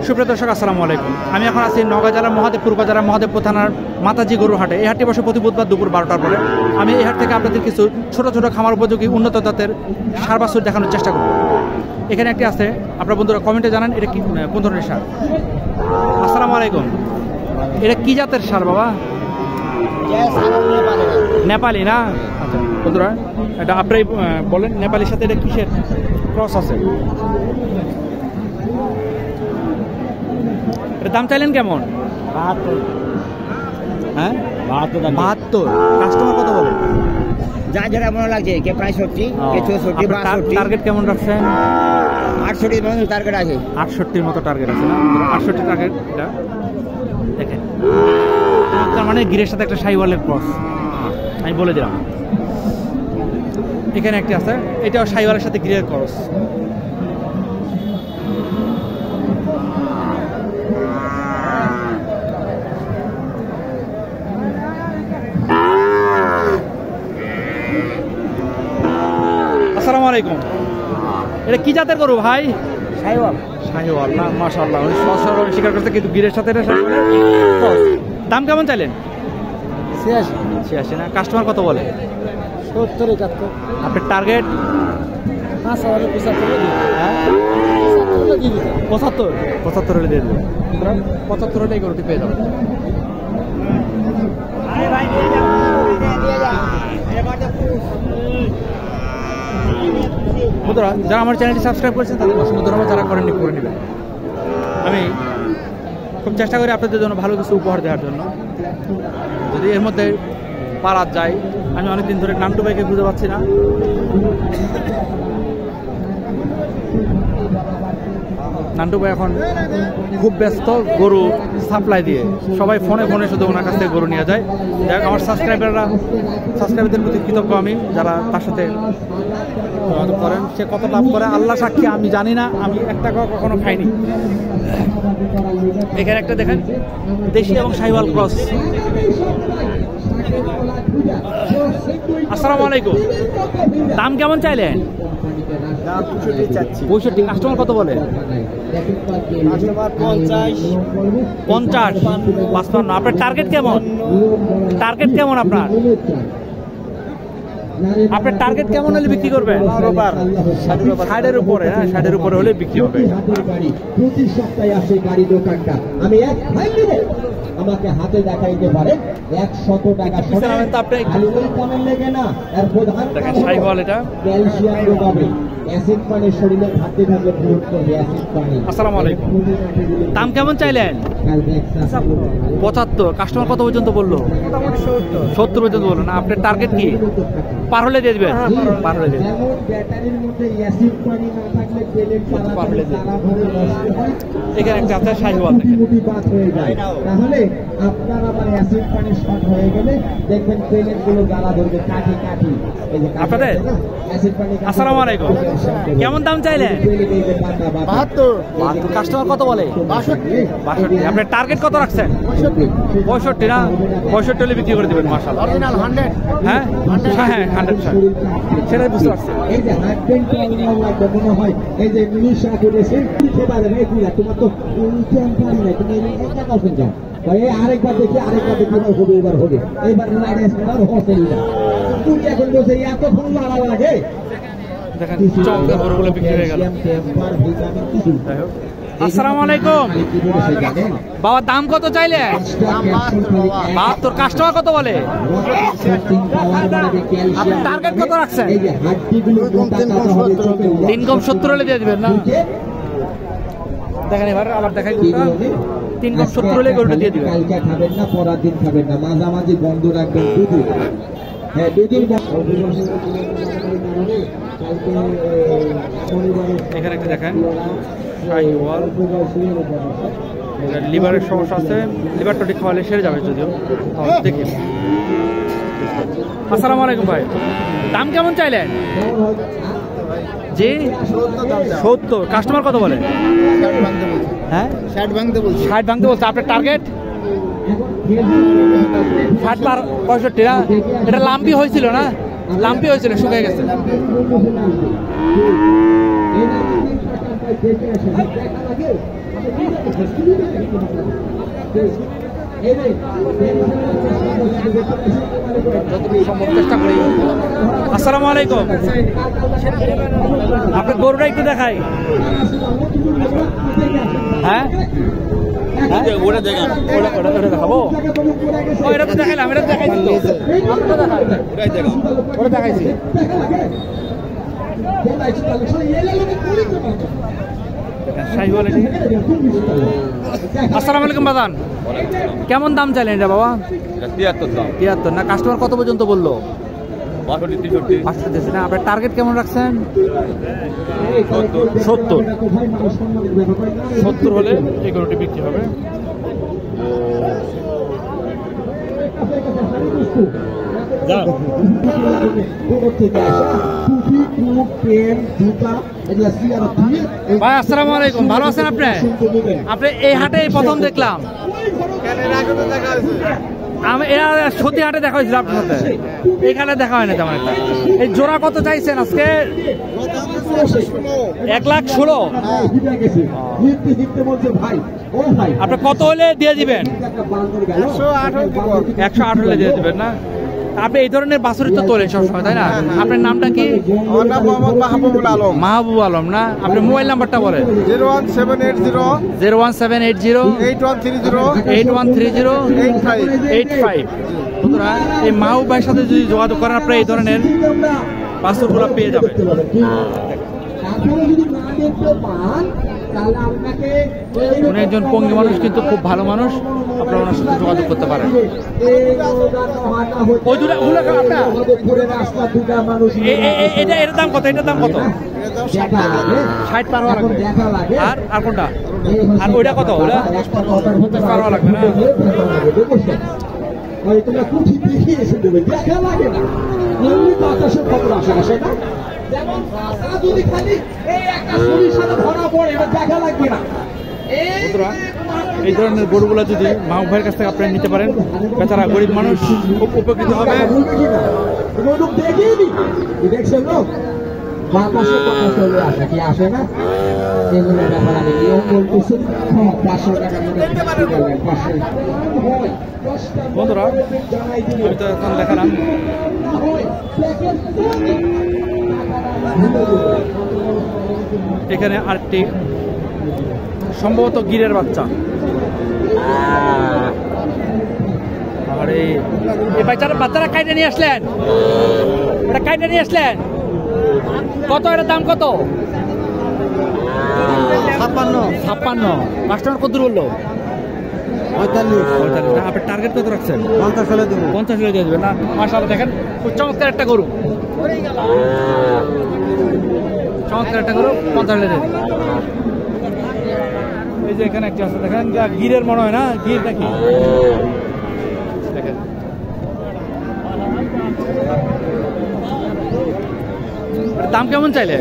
সুপ্রিয় দর্শক আসসালামু আলাইকুম। আমি এখন আছি নওগাঁ জেলার মহাদেবপুর বাজারের মহাদেবপুর থানার মাতাজি গরুর হাটে। এই হাটটি বসে প্রতি বুধবার দুপুর 12টার পরে। আমি এই হাট থেকে আপনাদের কিছু ছোট ছোট খামার উপযোগী উন্নত জাতের সার বাছুর দেখানোর চেষ্টা করব। এখানে একটি আছে, আপনার বন্ধুরা কমেন্টে জানান এটা কি কোন ধরনের সার। আসসালামু আলাইকুম, এটা কি জাতের সার বাবা? নেপালি না? আচ্ছা বন্ধুরা, এটা আপনি বলেন নেপালির সাথে এটা কিসের ক্রস আছে? এর দাম চাইলেন কেমন? 72। হ্যাঁ 72। কাস্টমার কত বলে? যা যেটা মনে লাগছে, কে 65, কে 64, 62। টার্গেট কেমন রাখছেন? 68 মতো টার্গেট আছে। 68 মতো টার্গেট আছে না? 68 টার্গেটটা দেখেন, তার মানে গিরের সাথে একটা সাইওয়ালের ক্রস, আমি বলে দিলাম। এখানে একটি আছে, এটাও সাইওয়ালের সাথে গিরের ক্রস। আসসালামু আলাইকুম, এটা কি জাতের গরু ভাই? সাইওয়াল। শাহিওয়াল না? মাশাআল্লাহ, উনি সচরাচর স্বীকার করতে, কিন্তু গিরের সাথে এটা দাম কেমন চাইলেন? 86 না? কাস্টমার কত বলে? 70, 71। আপনার টার্গেট? 75 হলে দিয়ে দেবেন। 75 হলে এই গরুটি পেয়ে যাবেন। বন্ধুরা, যারা আমার চ্যানেলটি সাবস্ক্রাইব করেছেন তাদের অসংখ্য ধন্যবাদ, যারা করেননি করে নেবেন। আমি খুব চেষ্টা করি আপনাদের জন্য ভালো কিছু উপহার দেওয়ার জন্য, যদি এর মধ্যে পারা যায়। আমি অনেকদিন ধরে নান্টু ভাইকে খুঁজে পাচ্ছি না। নান্টু ভাই এখন খুব ব্যস্ত গরু সাপ্লাই দিয়ে, সবাই ফোনে ফোনে শুধু ওনার কাছ থেকে গরু নিয়ে যায়। যাই হোক, আমার সাবস্ক্রাইবারদের প্রতি কৃতজ্ঞ আমি, যারা তার সাথে যোগাযোগ করেন। সে কত লাভ করে আল্লাহ সাক্ষী, আমি জানি না, আমি একটা কখনো খাইনি। এখানে একটা দেখেন, দেশি এবং শাহিওয়াল ক্রস। আসসালামু আলাইকুম, দাম কেমন চাইলেন? 65। কাস্টমার কত বলে? 50, 55। আপনার টার্গেট কেমন? আপনার টার্গেট কেমন হলে বিক্রি করবেন? 60-এর উপরে। হ্যাঁ, 60-এর উপরে হলে বিক্রি হবে। প্রতি সপ্তাহে আসে গাড়ি দোকানটা, আমি এক ভাই দেবো, আমাকে হাতে দেখাইতে পারে 100 টাকা লেগে না। এর প্রধান ক্যালসিয়াম যোগাবে, অ্যাসিড পানি শরীরে ঘাটতি থাকলে পূরণ করবে অ্যাসিড পানি। আসসালামু আলাইকুম, দাম কেমন চাইলেন? 75। কাস্টমার কত পর্যন্ত বললো? 70 পর্যন্ত বললো না? আপনার টার্গেট কি? পার হলে দিয়ে দেবেন? পার হলে দিয়ে দেবেন। এখানে একটা আছে শাহিওয়াল, তাহলে আপনার আবার অ্যাসিড পানি শর্ট হয়ে গেলে দেখবেন পেলেট গুলো জ্বালা ধরবে, কাঠি কাঠি। আপনাদের আসসালামু আলাইকুম, কেমন দাম চাইলেন? 72। কাস্টমার কত বলে? 62। আপনার টার্গেট কত রাখছেন? 65 না? 65 হলে বিক্রি করে দেবেন। মাশাআল্লাহ, অরিজিনাল 100। হ্যাঁ হ্যাঁ 100, সেটাই বুঝতে পারছি। এই যে হাত পেন মনে হয় এই যে মিশা করেছে পিঠে পারে না, এগুলা তোমার তো পারি না, তুমি একটা কাউকে যাও আরেকবার দেখি হবে, এবার হবে, এইবার তুমি এখন বলছে এত ফোন মারা লাগে। দেখেন চমৎকার গরুগুলো বিক্রি হয়ে গেল। আসসালামু আলাইকুম বাবা, দাম কত চাইলে? 72। কাস্টমার কত বলে? আপনি টার্গেট কত রাখছেন? 3-70 হলে দিয়ে দিবেন না? দেখেন এবার আবার দেখাই, 3-70 হলে গরুটা দিয়ে দিবেন। কালকে খাবেন না, পরের দিন খাবেন না, মাঝামাঝি বন্ধ রাখবেন দুদিন। হ্যাঁ, দুদিন। এখানে একটা দেখেন শাহিওয়াল, লিভারের সমস্যা আছে, লিভার টটি খাওয়ালে সেরে যাবে যদিও, দেখি। আসসালামু আলাইকুম ভাই, দাম কেমন চাইলেন? জি 70। কাস্টমার কত বলে? হ্যাঁ 60 ভাঙতে বলছে। 60 ভাঙতে বলছে। আপনার টার্গেট? 65 না? এটা লাম্পি হয়েছিল না? লাম্পি হয়েছিল, শুকিয়ে গেছে। যতটুকু সম্ভব চেষ্টা করি। আসসালামু আলাইকুম, আপনার গরুটা একটু দেখাই। হ্যাঁ ওটা দেখাবো, এটা তো দেখাইলাম, এটা দেখাইছি তো, ওটা দেখাইছি। আসসালামু আলাইকুম বাদান, কেমন দাম চাইলেন এটা বাবা? 73 না? কাস্টমার কত পর্যন্ত বললো? 65 না? আপনার টার্গেট কেমন রাখছেন? 70 হলে এই গরুটি বিক্রি হবে। ভাই আসসালামু আলাইকুম, ভালো আছেন আপনি? আপনি এই হাটে প্রথম দেখলাম, আমি সত্যি হাটে দেখা হয়েছিল আপনার সাথে, এখানে দেখা হয় না তেমন একটা। এই জোড়া কত চাইছেন আজকে? 1,16,000। আপনি কত হলে দিয়ে দিবেন? 108 হলে দিয়ে দিবেন না? আপনি এই ধরনের বাছুরি তো তোলেন সবসময়, তাই না? আপনার নামটা কি? মাহবুব আলম না? আপনার মোবাইল নাম্বারটা বলেন। 01780 বন্ধুরা, এই মাহবুব ভাইয়ের সাথে যদি যোগাযোগ করেন আপনারা এই ধরনের বাছুরগুলো পেয়ে যাবেন। উনি একজন পঙ্গি মানুষ, কিন্তু খুব ভালো মানুষ, আপনারা ওনার সাথে যোগাযোগ করতে পারেন। এটার দাম কত? এটার দাম কত? 60 পার হওয়া লাগবে। আর কোনটা? আর ওইটা কত? ওটা 50 পার হওয়া লাগবে না? এই ধরনের গরুগুলো যদি মাহবুব ভাইয়ের কাছ থেকে আপনারা নিতে পারেন, বেচারা গরিব মানুষ খুব উপকৃত হবে। বন্ধুরা, আমি তো এখন দেখালাম এখানে আরেকটি সম্ভবত গিরের বাচ্চা। আরে এই বাচ্চারা কাইটে নিয়ে আসলেন, এটা কাইটে নিয়ে আসলেন কত? এটার দাম কত? 56। কাস্টমার কত বললো? 45। আপনার টার্গেট কত রাখছেন? 50 হলে দেবো। 50 হলে দিয়ে দেবেন না? মাশাআল্লাহ, দেখেন খুব চমৎকার একটা গরু, চমৎকার একটা গরু, 50 হলে দেবেন। এই যে এখানে একটা আছে, দেখেন গিরের মনে হয় না? গির নাকি? দেখেন দাম কেমন চাইলে?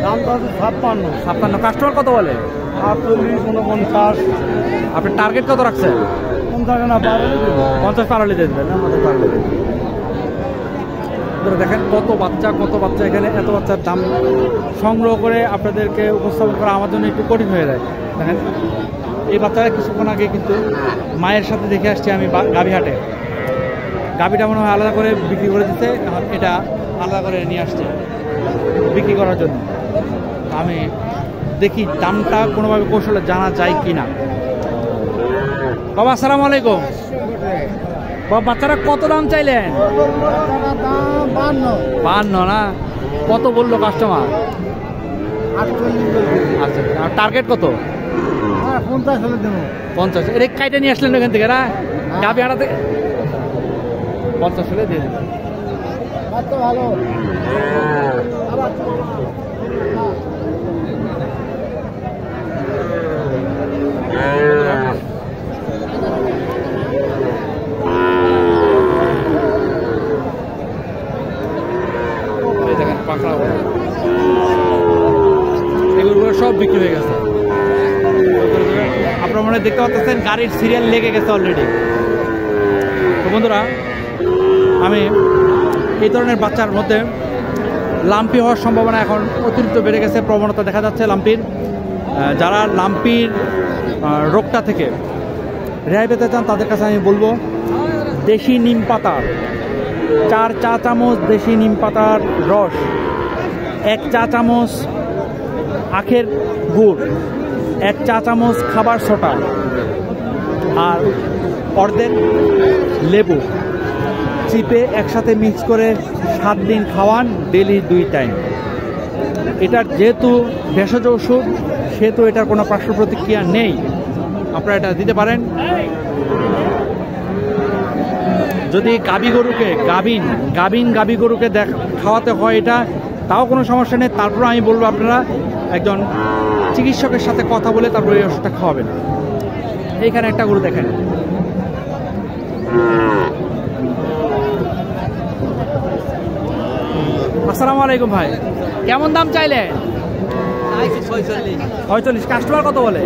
দাম তো 56। কাস্টমার কত বলে? 48, 49। আপনার টার্গেট কত রাখছেন? 50 না পারলে 50 পার হলে দিয়ে দেবেন না? 50 পার হলে দেবেন। দেখেন কত বাচ্চা এখানে, এত বাচ্চার দাম সংগ্রহ করে আপনাদেরকে উপস্থাপন করা আমার জন্য একটু কঠিন হয়ে যায়। দেখেন এই বাচ্চারা কিছুক্ষণ আগে কিন্তু মায়ের সাথে দেখে আসছি আমি গাভীহাটে। গাভীটা মনে হয় আলাদা করে বিক্রি করে দিতে, এখন এটা আলাদা করে নিয়ে আসছে বিক্রি করার জন্য। আমি দেখি দামটা কোনোভাবে কৌশলে জানা যায় কি না। বাবা আসসালামু আলাইকুম। বাবা, বাচ্চারা কত দাম চাইলেন? 52 না? কত বললো কাস্টমার? 48। আচ্ছা, আর টার্গেট কত? 50 হলে দেবো। 50। এটা কাইটে নিয়ে আসলেন ওখান থেকে না? গাভী হাটাতে 50 হলে দিয়ে দেবেন। ভালো। দেখেন পাখা, এগুলো সব বিক্রি হয়ে গেছে। আপনারা মনে দেখতে পাচ্ছেন গাড়ির সিরিয়াল লেগে গেছে অলরেডি। তো বন্ধুরা, আমি এই ধরনের বাচ্চার মধ্যে লাম্পি হওয়ার সম্ভাবনা এখন অতিরিক্ত বেড়ে গেছে, প্রবণতা দেখা যাচ্ছে লাম্পির। যারা লাম্পির রোগটা থেকে রেহাই পেতে চান তাদের কাছে আমি বলবো দেশি নিম পাতা 4 চা চামচ দেশি নিম পাতার রস, 1 চা চামচ আখের গুড়, 1 চা চামচ খাবার সোডা আর অর্ধেক লেবু চিপে একসাথে মিক্স করে 7 দিন খাওয়ান, ডেলি 2 টাইম। এটার যেহেতু ভেষজ ওষুধ সেহেতু এটার কোনো পার্শ্ব প্রতিক্রিয়া নেই, আপনারা এটা দিতে পারেন। যদি গাভী গরুকে গাভী গরুকে খাওয়াতে হয় এটা, তাও কোনো সমস্যা নেই। তারপর আমি বলবো আপনারা একজন চিকিৎসকের সাথে কথা বলে তারপরে এই ওষুধটা খাওয়াবেন। এইখানে একটা গরু দেখেন, আসসালামু আলাইকুম ভাই, কেমন দাম চাইলে? 46। কাস্টমার কত বলে?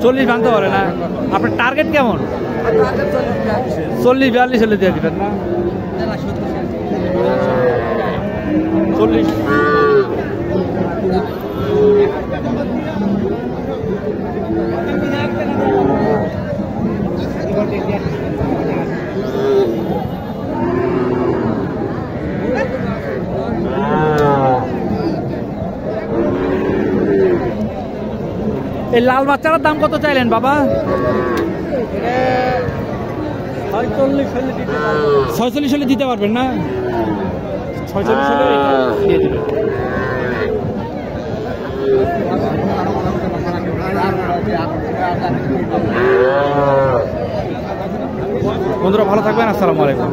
40 ভাঙতে পারে না। আপনার টার্গেট কেমন? 40-42 হলে দিয়ে দিবেন না? 40। এই লাল বাচ্চাটার দাম কত চাইলেন বাবা? 46 হলে দিতে পারবেন না? 46 হলে দিয়ে দেবেন। বন্ধুরা ভালো থাকবেন, আসসালামু আলাইকুম।